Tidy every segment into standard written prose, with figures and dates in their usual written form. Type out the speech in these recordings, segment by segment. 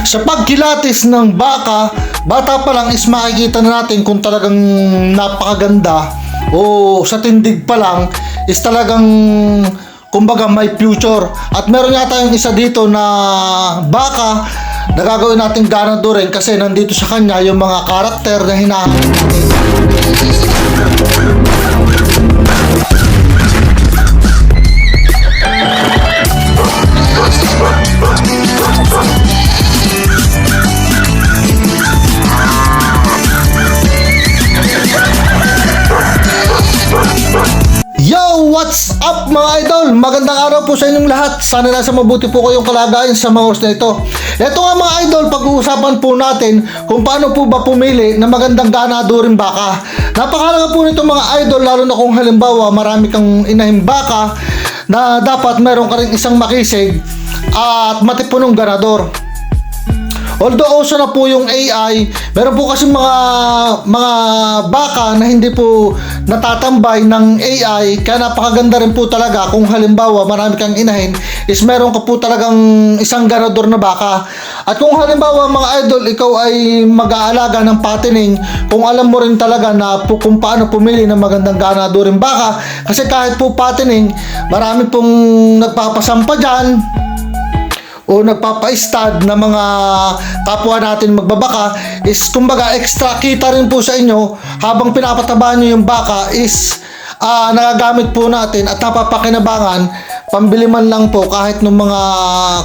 Sa pagkilatis ng baka, bata pa lang is makikita na natin kung talagang napakaganda o sa tindig pa lang is talagang kumbaga may future. At meron nga tayong isa dito na baka na gagawin natin ganado rin kasi nandito sa kanya yung mga karakter na hinahanap natin. Yo! What's up mga idol? Magandang araw po sa inyong lahat. Sana nasa mabuti po kayong kalagayan sa mga oras na ito. Ito nga mga idol, pag-uusapan po natin kung paano po ba pumili na magandang ganado rin baka. Napakalaga po nito mga idol, lalo na kung halimbawa marami kang inahing baka na dapat meron ka rin isang makisig at matipunong ganador. Although uso na po yung AI, meron po kasi mga baka na hindi po natatambay ng AI, kaya napakaganda rin po talaga kung halimbawa marami kang inahin is meron ka po talagang isang ganador na baka. At kung halimbawa mga idol, ikaw ay mag-aalaga ng patining, kung alam mo rin talaga na kung paano pumili ng magandang ganador rin baka, kasi kahit po patining, marami pong nagpapasampa dyan o nagpapa-stud na mga kapwa natin magbabaka is kumbaga extra kita rin po sa inyo habang pinapataba nyo yung baka is nagagamit po natin at napapakinabangan pambili man lang po kahit ng mga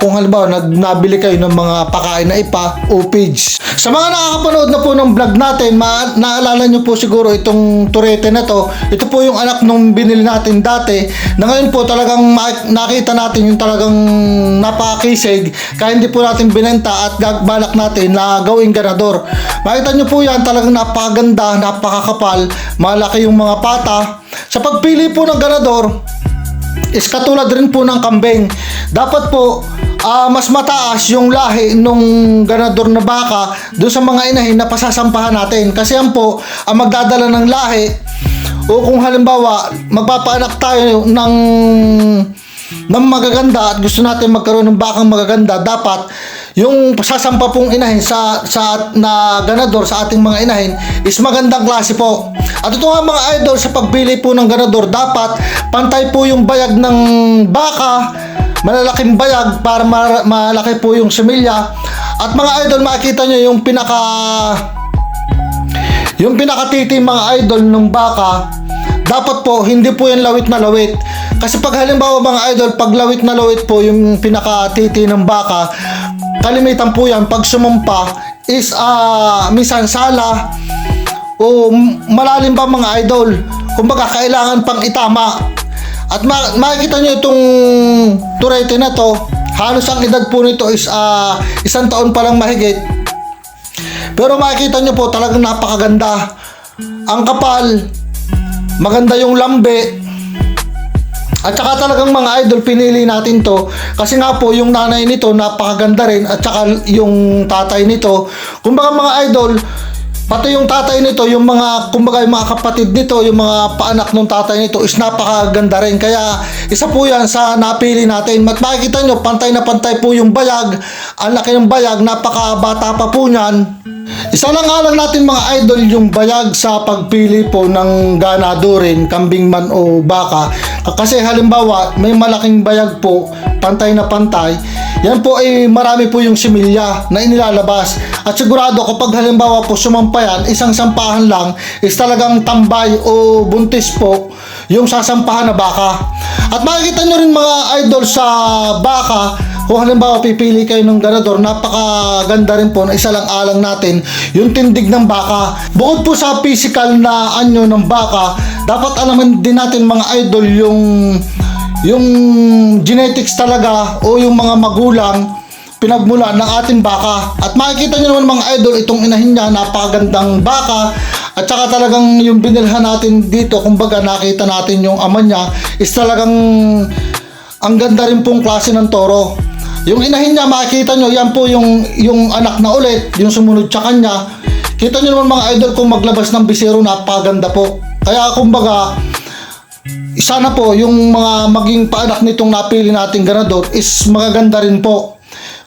kung halimbawa nabili kayo ng mga pakain na ipa o pigs. Sa mga nakakapanood na po ng vlog natin, naalala nyo po siguro itong turete na to. Ito po yung anak nung binili natin dati na ngayon po talagang nakita natin yung talagang napakisig kaya hindi po natin binenta at balak natin na gawing ganador. Makita nyo po yan, talagang napakaganda, napakakapal, malaki yung mga pata. Sa pagpili po ng ganador is katulad rin po ng kambing. Dapat po mas mataas yung lahi nung ganador na baka doon sa mga inahin na pasasampahan natin. Kasi yan po ang magdadala ng lahi. O kung halimbawa magpapaanak tayo ng magaganda at gusto natin magkaroon ng bakang magaganda, dapat yung sasampa pong inahin sa na ganador sa ating mga inahin is magandang klase po. At ito nga mga idol, sa pagpili po ng ganador, dapat pantay po yung bayag ng baka, malalaking bayag para malaki po yung similya. At mga idol, makikita nyo yung pinakatiti mga idol ng baka, dapat po hindi po yan lawit na lawit. Kasi pag halimbawa mga idol, pag lawit na lawit po yung pinakatiti ng baka, kalimitan po yan pag sumumpa is minsan sala o malalim pa mga idol. Kumbaga kailangan pang itama. At makikita nyo itong turete na to, halos ang edad po nito is 1 taon pa lang mahigit. Pero makikita nyo po talagang napakaganda. Ang kapal, maganda yung lambe. At saka talagang mga idol, pinili natin to kasi nga po yung nanay nito napakaganda rin at saka yung tatay nito. Kumbaga mga idol, pati yung tatay nito, yung mga kumbaga yung mga kapatid nito, yung mga paanak ng tatay nito is napakaganda rin. Kaya isa po yan sa napili natin. At makikita nyo, pantay na pantay po yung bayag. Ang laki ng bayag, napakabata pa po niyan. Isa lang nga lang natin mga idol yung bayag sa pagpili po ng ganado rin, kambing man o baka. Kasi halimbawa may malaking bayag po, pantay na pantay, yan po ay marami po yung similya na inilalabas. At sigurado kapag halimbawa po sumampa yan, isang sampahan lang is talagang tambay o buntis po yung sasampahan na baka. At makikita nyo rin mga idol sa baka, kung halimbawa pipili kayo ng ganador, napakaganda rin po na isa lang alang natin yung tindig ng baka. Bukod po sa physical na anyo ng baka, dapat alaman din natin mga idol yung genetics talaga o yung mga magulang pinagmula ng ating baka. At makikita nyo naman mga idol, itong inahin niya, napakagandang baka. At saka talagang yung binilhan natin dito, kumbaga nakita natin yung ama niya is talagang ang ganda rin pong klase ng toro. Yung inahin niya, makikita nyo, yan po yung anak na ulit, yung sumunod sa kanya. Kita nyo naman mga idol, kung maglabas ng bisero, napakaganda po. Kaya kumbaga, sana po yung mga maging paanak nitong napili nating ganador is magaganda rin po.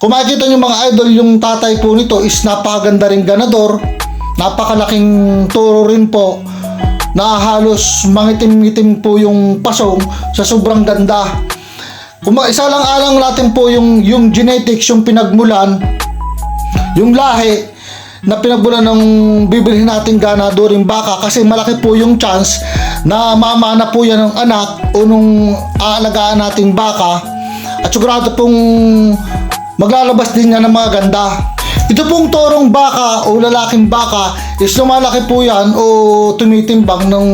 Kung makikita nyo mga idol, yung tatay po nito is napakaganda ring ganador. Napakalaking toro rin po na halos mangitim-ngitim po yung pasong sa sobrang ganda. Kung isa lang alang natin po yung genetics, yung pinagmulan, yung lahi na pinagmulan ng bibilhin natin ganadoring baka, kasi malaki po yung chance na mamana po yan ng anak o nung aalagaan nating baka, at sigurado pong maglalabas din yan ng mga ganda. Ito pong torong baka o lalaking baka is lumalaki po yan o tumitimbang ng,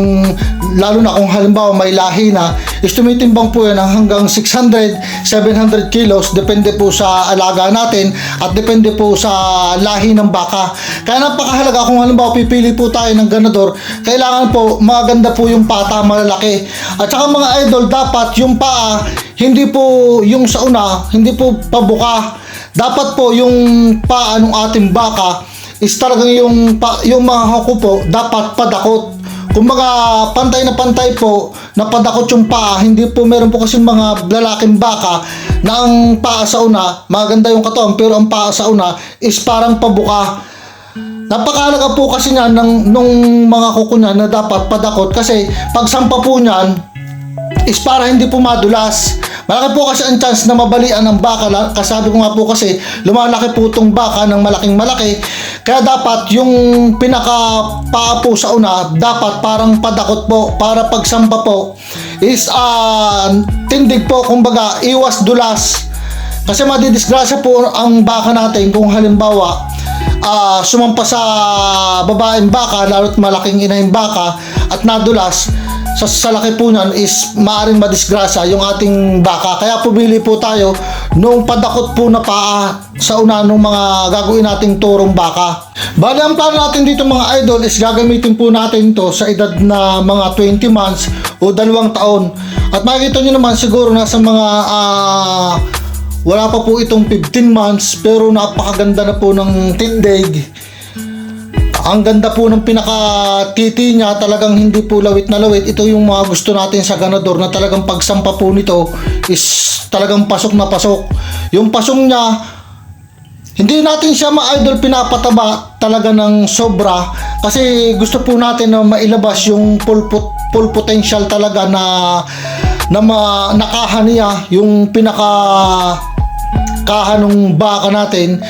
lalo na kung halimbawa may lahi na, is tumitimbang po yan ng hanggang 600, 700 kilos, depende po sa alaga natin at depende po sa lahi ng baka. Kaya napakahalaga kung halimbawa pipili po tayo ng ganador, kailangan po maganda po yung pata, malalaki. At saka mga idol, dapat yung paa, hindi po yung sa una, hindi po pabuka. Dapat po yung paa ng ating baka is talagang yung mga hoko po dapat padakot. Kumbaga pantay na pantay po na padakot yung paa. Hindi po, meron po kasi mga lalaking baka na ang paa sa una maganda yung katawan, pero ang paa sa una is parang pabuka. Napakahalaga po kasi niyan nung mga kuko niya na dapat padakot, kasi pag sampa po niyan is para hindi po madulas. Malaki po kasi ang chance na mabalian ng baka. Kasabi ko nga po kasi lumalaki po itong baka ng malaking malaki. Kaya dapat yung pinaka-paa po sa una dapat parang padakot po, para pagsampa po is tindig po, kumbaga iwas dulas. Kasi madidisgrasya po ang baka natin kung halimbawa sumampa sa babaeng baka, lalo't malaking inahing baka, at nadulas. Sa laki po niyan is maaaring madisgrasya yung ating baka. Kaya pumili po tayo nung padakot po na paa sa una nung mga gagawin nating turong baka. Bali, ang plano natin dito mga idol is gagamitin po natin to sa edad na mga 20 months o 2 taon. At makikita nyo naman siguro nasa mga wala pa po itong 15 months, pero napakaganda na po ng tindig. Ang ganda po ng pinaka-titi niya, talagang hindi po lawit na lawit. Ito yung mga gusto natin sa ganador, na talagang pagsampa po nito is talagang pasok na pasok. Yung pasong niya, hindi natin siya ma-idol pinapataba talaga ng sobra, kasi gusto po natin na mailabas yung full potential talaga na nakaha niya, yung pinaka kaha ng baka natin,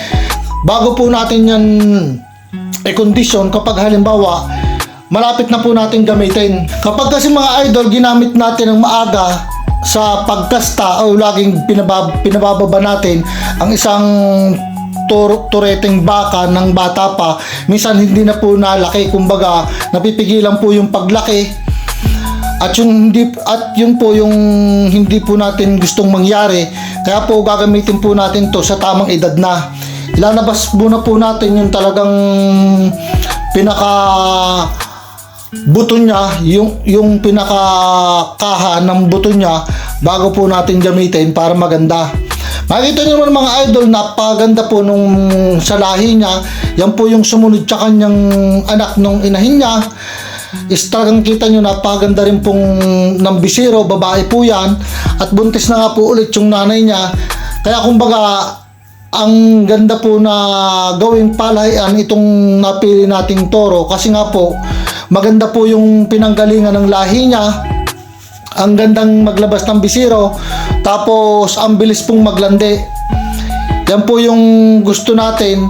bago po natin yan i-condition kapag halimbawa malapit na po natin gamitin. Kapag kasi mga idol ginamit natin ng maaga sa pagkasta o laging pinabababa natin ang isang tureteng baka ng bata pa, minsan hindi na po nalaki, kumbaga napipigilan po yung paglaki. At yun po yung hindi po natin gustong mangyari. Kaya po gagamitin po natin to sa tamang edad na. Ilalabas muna po natin yung talagang pinaka buto niya, yung pinaka kaha ng buto niya, bago po natin gamitin para maganda. Makikita nyo naman mga idol, napaganda po nung sa lahi niya. Yan po yung sumunod sa kanyang anak nung inahin niya. Is talagang kita nyo, napaganda rin pong ng bisiro, babae po yan. At buntis na nga po ulit yung nanay niya. Kaya kumbaga ang ganda po na gawing palahian itong napili nating toro, kasi nga po maganda po yung pinanggalingan ng lahi niya. Ang gandang maglabas ng bisiro, tapos ang bilis pong maglandi. Yan po yung gusto natin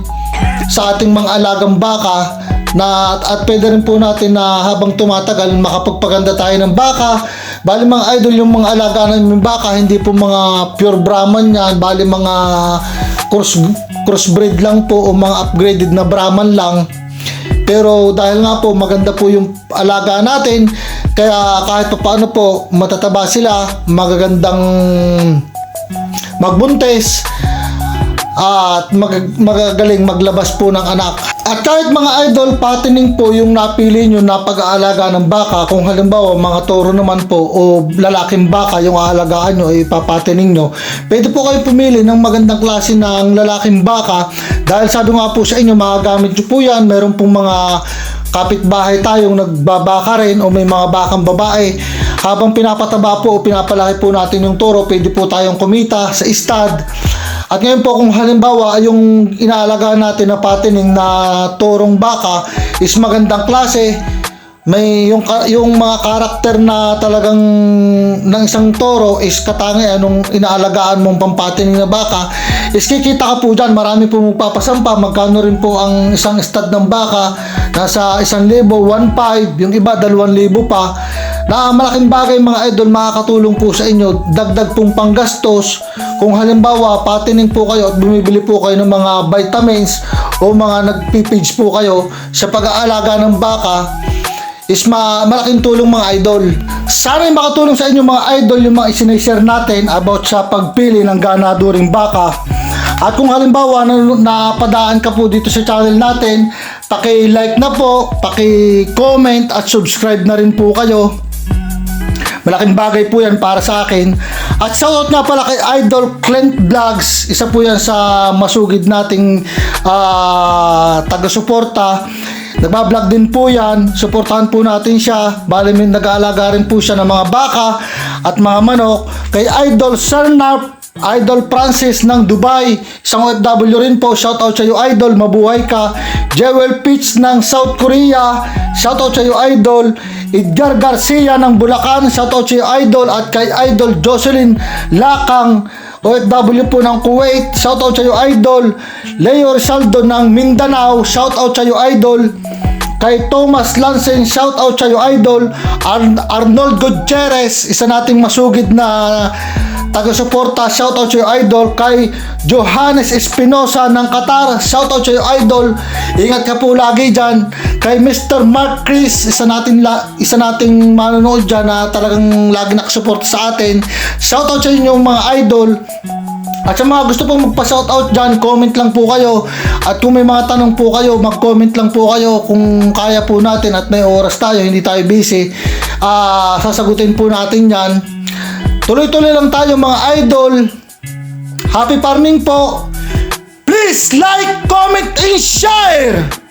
sa ating mga alagang baka, at pwede rin po natin na habang tumatagal makapagpaganda tayo ng baka. Bali mga idol, yung mga alaga ng baka hindi po mga pure Brahman yan, bali mga crossbreed lang po o mga upgraded na Brahman lang. Pero dahil nga po maganda po yung alaga natin, kaya kahit pa paano po matataba sila, magagandang magbuntis at magagaling maglabas po ng anak. At kahit mga idol, patining po yung napili nyo na pag-aalaga ng baka. Kung halimbawa mga toro naman po o lalaking baka yung aalagaan nyo, ipapatining nyo, pwede po kayo pumili ng magandang klase ng lalaking baka. Dahil sabi nga po sa inyo, magagamit nyo po yan. Meron pong mga kapitbahay tayong nagbabaka rin o may mga bakang babae. Habang pinapataba po o pinapalaki po natin yung toro, pwede po tayong kumita sa stud. At ngayon po kung halimbawa yung inaalagaan natin na patining na turong baka is magandang klase, may yung mga karakter na talagang ng isang toro is katangi anong inaalagaan mong pampatining na baka, is kikita ka po dyan. Marami po magpapasampa. Magkano rin po ang isang stud ng baka? Nasa 1,000, 1,500, yung iba 2,000 pa. Na malaking bagay mga idol, makakatulong po sa inyo, dagdag pong panggastos kung halimbawa patining po kayo at bumibili po kayo ng mga vitamins o mga nagpipage po kayo sa pag-aalaga ng baka, is malaking tulong mga idol. Sana makatulong sa inyo mga idol yung mga isinishare natin about sa pagpili ng ganado ring baka. At kung halimbawa napadaan ka po dito sa channel natin, paki-like na po, paki-comment at subscribe na rin po kayo. Malaking bagay po yan para sa akin. At shoutout nga pala kay Idol Clint Vlogs. Isa po yan sa masugid nating taga-suporta. Nagbablog din po yan. Suportahan po natin siya. Bali may nag-aalaga rin po siya ng mga baka at mga manok. Kay Idol Sernap, Idol Francis ng Dubai, isang OFW rin po, shoutout sa iyo Idol, mabuhay ka. Jewel Pitch ng South Korea, shoutout sa iyo Idol. Edgar Garcia ng Bulacan, shoutout sa iyo Idol. At kay Idol Jocelyn Lakang, OFW po ng Kuwait, shoutout sa iyo Idol. Leo Rizaldo ng Mindanao, shoutout sa iyo Idol. Kay Thomas Lansen, shoutout sa iyo Idol. Arnold Gutierrez, isa nating masugid na taga-suporta, shoutout sa iyo Idol. Kay Johannes Espinosa ng Qatar, shoutout sa iyo Idol. Ingat ka po lagi dyan. Kay Mr. Mark Chris, isa nating manonood dyan na talagang lagi nakasuporta sa atin, shoutout sa inyo mga idol. At sa mga gusto pong magpa-shoutout dyan, comment lang po kayo. At kung may mga tanong po kayo, mag-comment lang po kayo kung kaya po natin at may oras tayo, hindi tayo busy. Sasagutin po natin yan. Tuloy-tuloy lang tayo mga idol. Happy farming po. Please like, comment, and share!